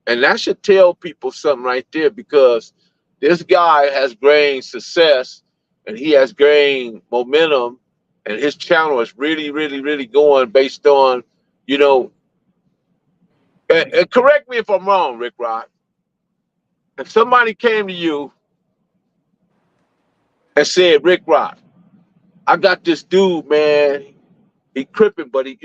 And that should tell people something right there because this guy has gained success and he has gained momentum and his channel is really, really, really going based on, you know, and correct me if I'm wrong, Rick Rock. If somebody came to you and said, Rick Rock, I got this dude, man. He crippin', but he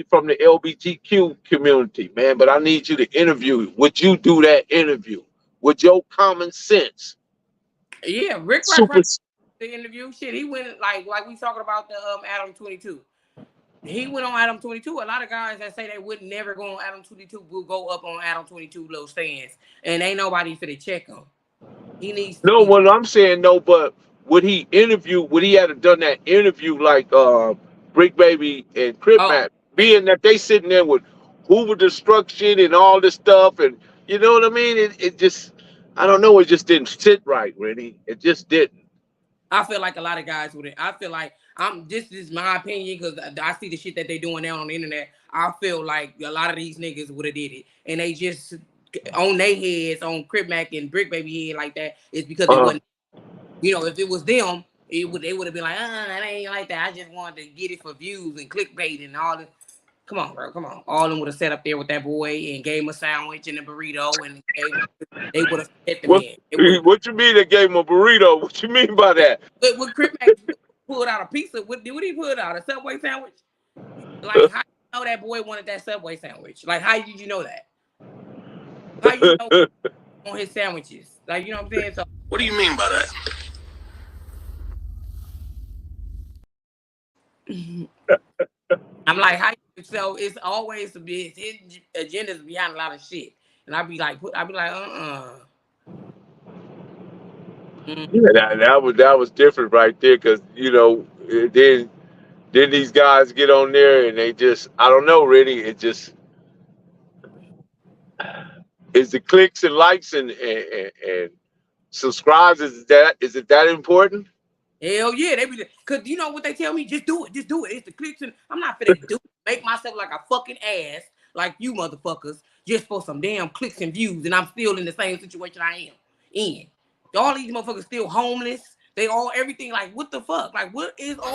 from the LBGQ community, man. But I need you to interview. Would you do that interview with your common sense? Yeah, Rick Rock Super. the interview. Shit, he went like we talking about the Adam 22. He went on Adam 22. A lot of guys that say they would never go on Adam 22 will go up on Adam 22 little stands, and ain't nobody for to check him. He needs to No, be. what I'm saying, no, but would he interview? Would he have done that interview like Brick Baby and Crip Oh, Matt, being that they sitting there with Hoover Destruction and all this stuff, and you know what I mean? It just, I don't know, it just didn't sit right, Rennie. It just didn't. I feel like a lot of guys would. I feel like this is my opinion because I see the shit that they doing now on the internet. I feel like a lot of these niggas would have did it, and they just on their heads on Crip Mac and Brick Baby head like that is because it wasn't. If it was them, they would have been like, that ain't like that. I just wanted to get it for views and clickbait and all this. Come on, bro. Come on. All of them would have sat up there with that boy and gave him a sandwich and a burrito and they would have fed the What man. what you mean they gave him a burrito? What you mean by that? But when Crip Mac pulled out a pizza, what did he put out? A Subway sandwich? Like, how you know that boy wanted that Subway sandwich? Like, how did you know that? How you know on his sandwiches? Like, you know what I'm saying? So, what do you mean by that? I'm like, so it's always to be his agendas behind a lot of shit. And I'd be like, Yeah, that was different right there, because then these guys get on there and they just, I don't know, really, it just is the clicks and likes and subscribes. Is it that important? Hell yeah, they be cause you know what they tell me, just do it. It's the clicks and I'm not finna make myself like a fucking ass like you motherfuckers just for some damn clicks and views, and I'm still in the same situation I am in. All these motherfuckers still homeless. They all everything like what the fuck? Like what is all?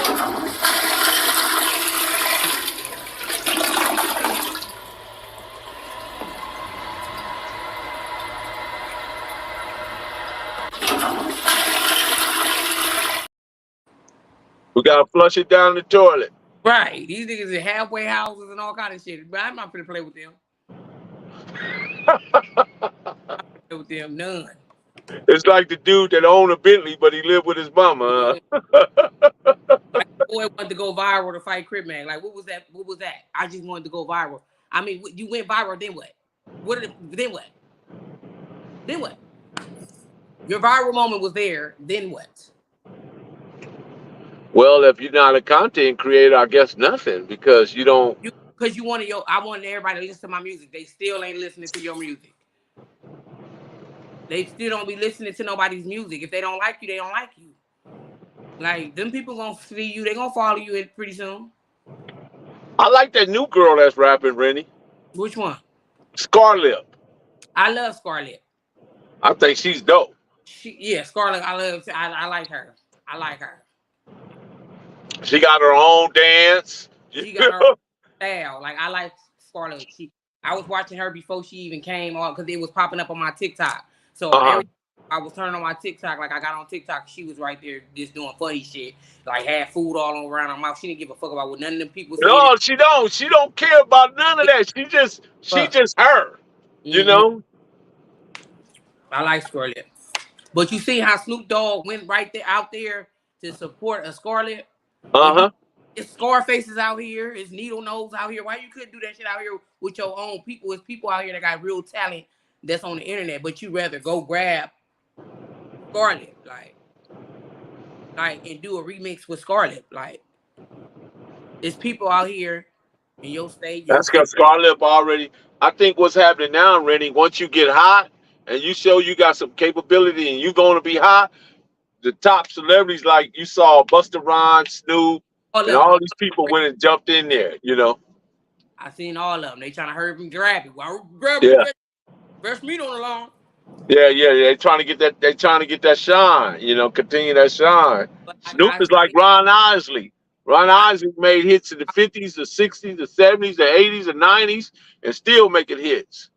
We gotta flush it down the toilet. Right, these niggas in halfway houses and all kind of shit. But I'm not finna play with them. Play with them none. It's like the dude that owned a Bentley, but he lived with his mama. Like, boy wanted to go viral to fight Crip Mac. Like, what was that? What was that? I just wanted to go viral. I mean, you went viral, then what? Then what? Then what? Your viral moment was there. Then what? Well, if you're not a content creator, I guess nothing, because you don't. Because you wanted I wanted everybody to listen to my music. They still ain't listening to your music. They still don't be listening to nobody's music. If they don't like you, they don't like you. Like, them people gonna see you. They gonna follow you pretty soon. I like that new girl that's rapping, Rennie. Which one? Scarlett. I love Scarlett. I think she's dope. Scarlett. I like her. I like her. She got her own dance. She got her own style. Like, I like Scarlett. I was watching her before she even came on because it was popping up on my TikTok. So I was turning on my TikTok, like I got on TikTok, she was right there just doing funny shit, like had food all around her mouth. She didn't give a fuck about what none of them people said. No, she don't. She don't care about none of that. She just her. You know. I like Scarlett, but you see how Snoop Dogg went right there out there to support a Scarlett. It's Scarfaces out here. It's Needle Nose out here. Why you couldn't do that shit out here with your own people? It's people out here that got real talent that's on the internet, but you rather go grab Scarlett, like, and do a remix with Scarlett. Like, it's people out here in your state. That's because Scarlett already. I think what's happening now, Rennie, once you get hot and you show you got some capability and you're going to be hot, the top celebrities like you saw Busta Rhymes, Snoop, and all these people went and jumped in there, you know. I seen all of them. They trying to hurry up and grab it. Well, grab it. Fresh meat on the lawn. Yeah. They're trying to get that. They're trying to get that shine. You know, continue that shine. Snoop is like Ron Isley. Ron Isley made hits in the 50s, the 60s, the 70s, the 80s, the 90s, and still making hits.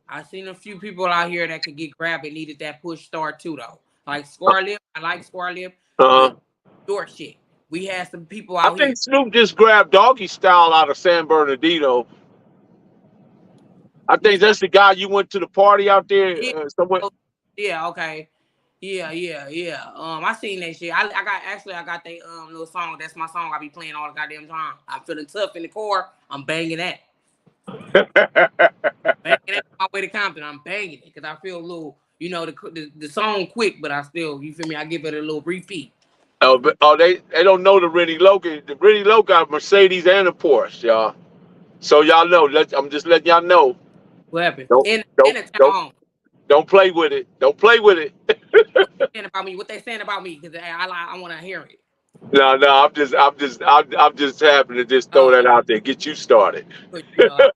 I seen a few people out here that could get grabbed and needed that push start too, though. Like Scarlett. I like Scarlett. Short shit. We had some people I out here. think Snoop just grabbed Doggy Style out of San Bernardino. I think Miss that's the guy you went to the party out there Yeah, somewhere. yeah, okay. Yeah. I seen that shit. I got that little song. That's my song. I be playing all the goddamn time. I'm feeling tough in the car. I'm banging that. Banging that on my way to Compton. I'm banging it because I feel a little, the song quick, but I still, you feel me? I give it a little repeat. They don't know the Rennie Logan. The Rennie Logan got a Mercedes and a Porsche, y'all. So y'all know. I'm just letting y'all know. What happened? Don't In don't the don't town. don't play with it. Don't play with it. What they saying about me? What they saying about me? Because I want to hear it. No. I'm just happy to just throw Oh, that out there. Get you started. but what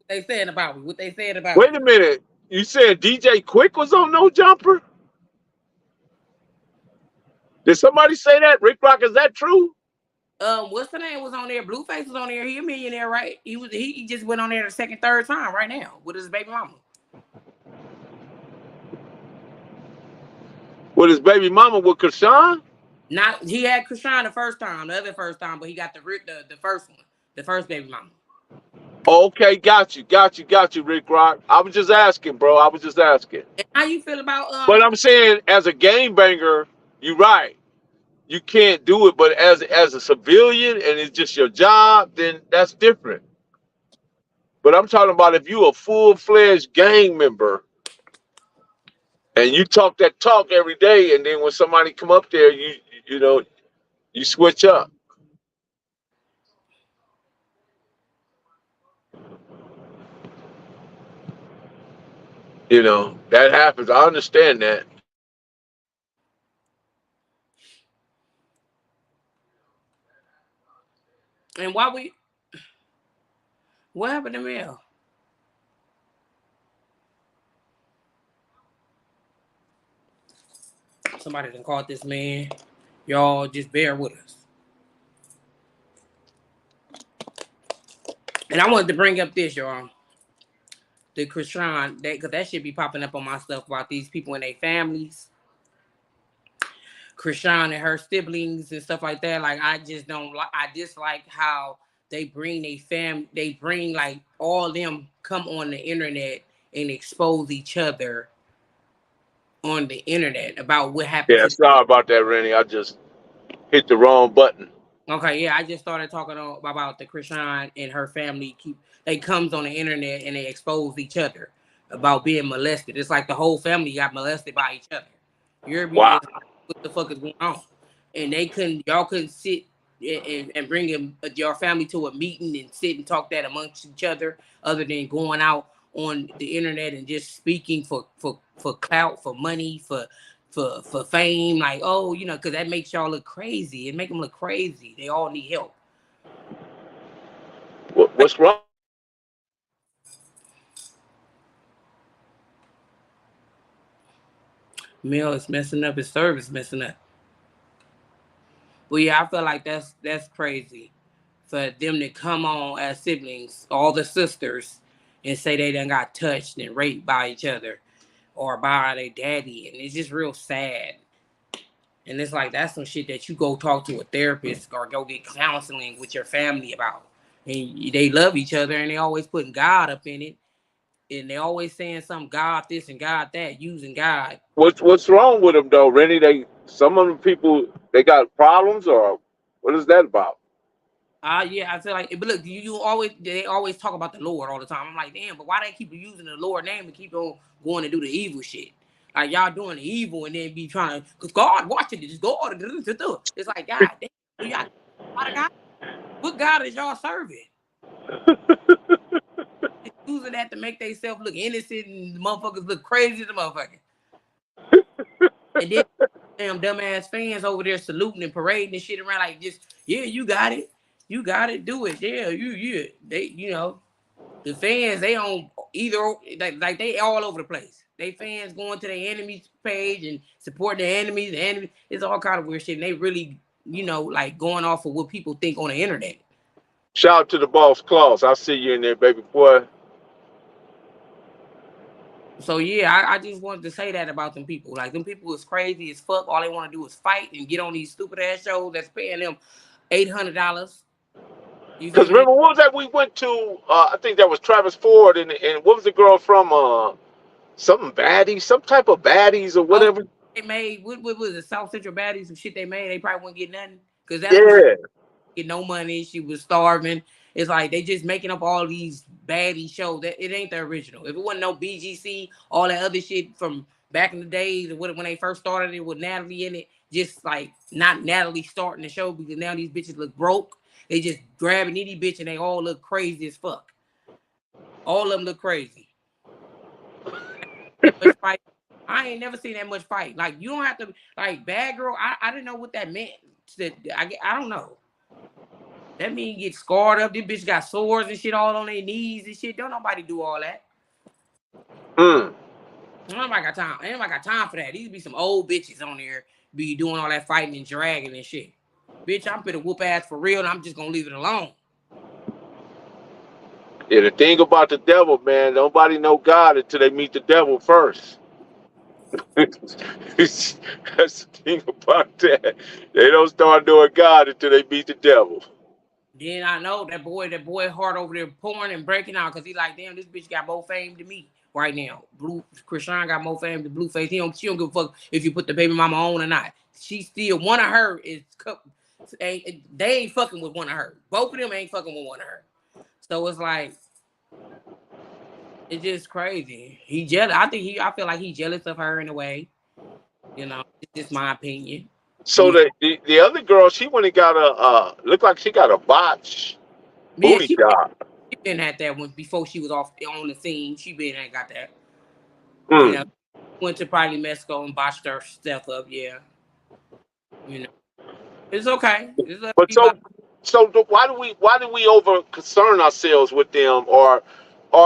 they saying about me? What they saying about Wait me? a minute. You said DJ Quick was on No Jumper? Did somebody say that? Rick Rock, is that true? What's the name was on there? Blueface was on there. He a millionaire, right? He just went on there the second, third time right now with his baby mama. With his baby mama with Krishan? Not he had Krishan the first time, the other first time, but he got the first one, the first baby mama. Okay, got you, Rick Rock. I was just asking, bro. I was just asking. And how you feel about But I'm saying, as a game banger, you're right. You can't do it, but as a civilian and it's just your job, then that's different. But I'm talking about if you a full-fledged gang member and you talk that talk every day, and then when somebody come up there, you switch up. That happens. I understand that. and what happened to Mel? Somebody done caught this man. Y'all just bear with us. And I wanted to bring up this, y'all. The Krishan, because that should be popping up on my stuff about these people and their families. Krishan and her siblings and stuff like that. Like, I just don't like. I dislike how they bring they bring like all them come on the internet and expose each other on the internet about what happened Yeah, to. sorry about that, Rennie. I just hit the wrong button. Okay, yeah, I just started talking about the Krishan and her family. They comes on the internet and they expose each other about being molested. It's like the whole family got molested by each other. You're Wow. what the fuck is going on? And y'all couldn't sit and bring your family to a meeting and sit and talk that amongst each other, other than going out on the internet and just speaking for clout, for money, for fame, like, oh, because that makes y'all look crazy. It make them look crazy. They all need help. What's wrong? Mel is messing up. His service messing up. But yeah, I feel like that's crazy for them to come on as siblings, all the sisters, and say they done got touched and raped by each other or by their daddy, and it's just real sad. And it's like, that's some shit that you go talk to a therapist or go get counseling with your family about. And they love each other and they always putting God up in it. And they always saying some God this and God that, using God. What's wrong with them though, Rennie? Some of them people, they got problems, or what is that about? Yeah, I feel like, but look, they always talk about the Lord all the time. I'm like, damn, but why they keep using the Lord name and keep on going to do the evil shit? Like, y'all doing the evil and then be trying to, because God watching it, it's God. It's like, God damn, y'all, God, what God is y'all serving? Using that to make themselves look innocent and the motherfuckers look crazy as a motherfucker. And then damn dumbass fans over there saluting and parading and shit around like, just, yeah, you got it. You got it. Do it. Yeah, they, the fans, they on either, like they all over the place. They fans going to their enemies page and supporting their enemies. The enemies, it's all kind of weird shit. And they really, like going off of what people think on the internet. Shout out to the boss, Claus. I see you in there, baby boy. So yeah, I just wanted to say that about them people. Like them people is crazy as fuck. All they want to do is fight and get on these stupid ass shows that's paying them $800. You Because feel me? remember, what was that we went to? I think that was Travis Ford, and what was the girl from? Something baddies, some type of baddies or Oh, whatever. they made what was it? South Central Baddies, some shit they made. They probably wouldn't get nothing because that's what she Yeah. get no money. She was starving. It's like they just making up all these baddie shows. That it ain't the original. If it wasn't no BGC, all that other shit from back in the days, when they first started it with Natalie in it, just like not Natalie starting the show because now these bitches look broke. They just grab an itty bitch and they all look crazy as fuck. All of them look crazy. That much fight. I ain't never seen that much fight. Like you don't have to like bad girl. I didn't know what that meant. I don't know. That mean get scarred up. This bitch got sores and shit all on their knees and shit. Don't nobody do all that. Mm. Nobody got time. Ain't nobody got time for that. These be some old bitches on there be doing all that fighting and dragging and shit. Bitch, I'm finna whoop ass for real and I'm just gonna leave it alone. Yeah, the thing about the devil, man, nobody know God until they meet the devil first. That's the thing about that. They don't start knowing God until they meet the devil. Then I know that boy heart over there pouring and breaking out because he like, damn, this bitch got more fame than me right now. Blue Krishan got more fame than Blueface. She don't give a fuck if you put the baby mama on or not. She still one of her is they ain't fucking with one of her. Both of them ain't fucking with one of her. So it's like it's just crazy. He jealous. I feel like he jealous of her in a way. You know, it's just my opinion. So the other girl, she went and got looked like she got a botch Yeah, booty job. she been at that one before she was off on the scene. She been and got that. You know, Mm. went to probably Mexico and botched her stuff up. Yeah, you know, it's okay. It's up But to you. why do we over concern ourselves with them, or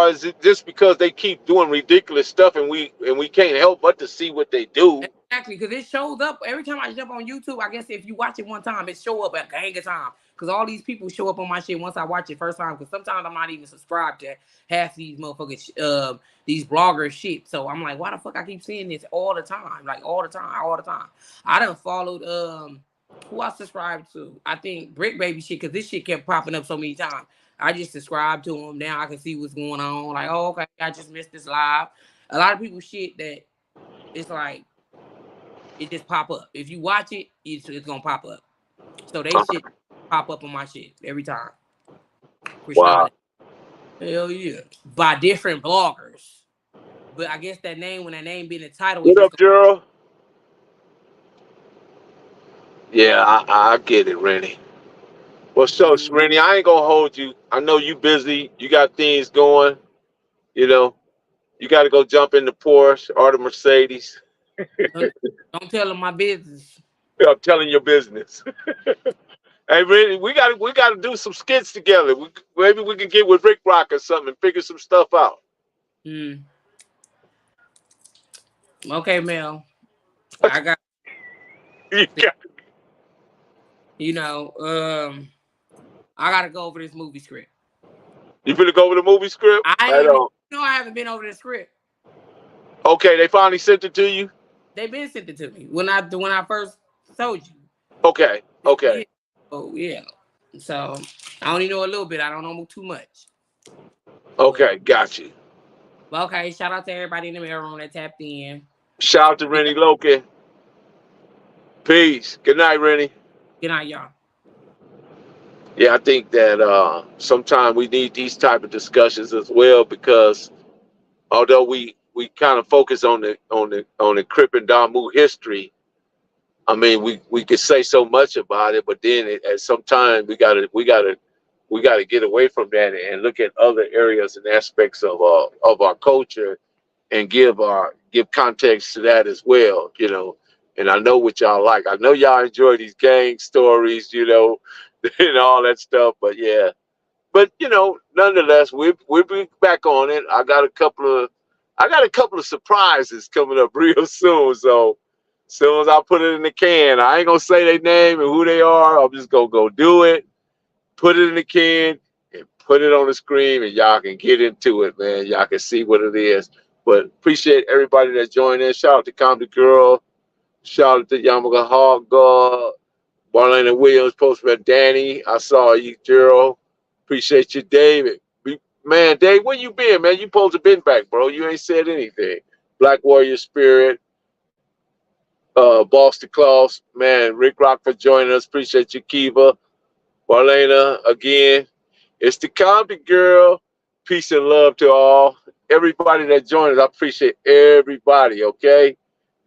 is it just because they keep doing ridiculous stuff and we can't help but to see what they do? Exactly, because it shows up every time I jump on YouTube. I guess if you watch it one time, it show up a gang of time. Because all these people show up on my shit once I watch it first time. Because sometimes I'm not even subscribed to half these motherfuckers, these bloggers shit. So I'm like, why the fuck I keep seeing this all the time? Like all the time. I done followed who I subscribed to. I think Brick Baby shit because this shit kept popping up so many times. I just subscribed to him. Now I can see what's going on. Like, oh, okay, I just missed this live. A lot of people shit that it's like. It just pop up. If you watch it, it's gonna pop up. So they shit pop up on my shit every time. Wow. Krishan, hell yeah, by different bloggers. But I guess that name, when that name being the title, is What just up, Gerald? Yeah, I get it, Rennie. Well, so gonna, Rennie, I ain't gonna hold you. I know you busy. You got things going. You know, you got to go jump in the Porsche or the Mercedes. don't tell them my business. I'm telling your business. Hey, Rennie, we gotta do some skits together. Maybe we can get with Rick Rock or something and figure some stuff out. Hmm. Okay, Mel. I got You got- you know. I gotta go over this movie script. you finna go over the movie script? I Right ain't been, on. I haven't been over the script. Okay, they finally sent it to you. They been sent it to me when I first told you. Okay, okay, Yeah. Oh yeah. So I only know a little bit. I don't know too much. okay. Got you. But okay, shout out to everybody in the mailroom that tapped in. Shout out to Rennie Loki. Peace. Good night, Rennie. Good night, y'all. Yeah, I think that sometimes we need these type of discussions as well because although we kind of focus on the Crip and Damu history, I mean we could say so much about it, but then at some time we gotta get away from that and look at other areas and aspects of our culture and give context to that as well, you know. And I know what y'all like. I know y'all enjoy these gang stories, you know, and all that stuff. But yeah, but you know, nonetheless, we'll be back on it. I got a couple of surprises coming up real soon. So as soon as I put it in the can, I ain't gonna say their name and who they are. I'm just gonna go do it, put it in the can, and put it on the screen, and y'all can get into it, man. Y'all can see what it is. But appreciate everybody that joined in. Shout out to Comedy Girl. Shout out to Yamaga Hog God. Marlena Williams, Postman Danny. I saw you, Gerald. Appreciate you, David. Man, Dave, where you been, man? You supposed to been back, bro. You ain't said anything. Black Warrior Spirit. Boston Claus. Man, Rick Rock for joining us. Appreciate you, Kiva. Marlena, again. It's the Comedy Girl. Peace and love to all. Everybody that joined us, I appreciate everybody, okay?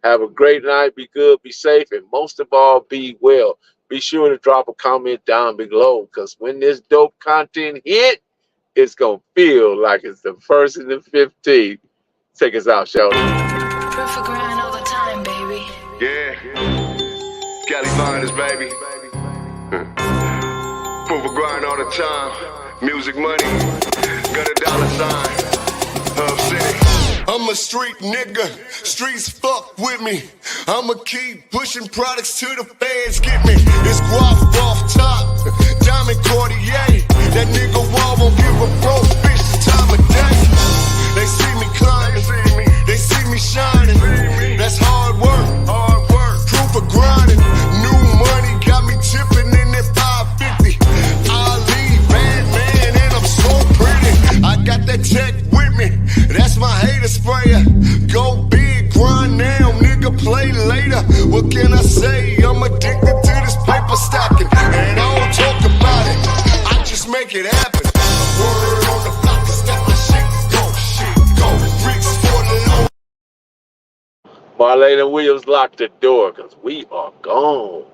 Have a great night. Be good, be safe, and most of all, be well. Be sure to drop a comment down below, because when this dope content hit, it's going to feel like it's the 1st and the 15th. Take us out, Sheldon. Perfect grind all the time, baby. Yeah. Cali Miners, baby. Proof of grind all the time. Music money. Got a dollar sign. Hub City. I'm a street nigga, streets fuck with me. I'ma keep pushing products till the fans get me. It's guap off top, diamond Cartier. That nigga wall won't give a broke bitch the time of day. They see me climbing, they see me shining. That's hard work, proof of grinding. New money got me tipping in that 550. I leave bad man and I'm so pretty. I got that tech with me, that's my hater sprayer. Go big, grind now, nigga, play later. What can I say? I'm addicted to this paper stacking, and I don't talk about it, I just make it happen. Word on the block is that my shit go. Bricks for the low. Marlena Williams locked the door, because we are gone.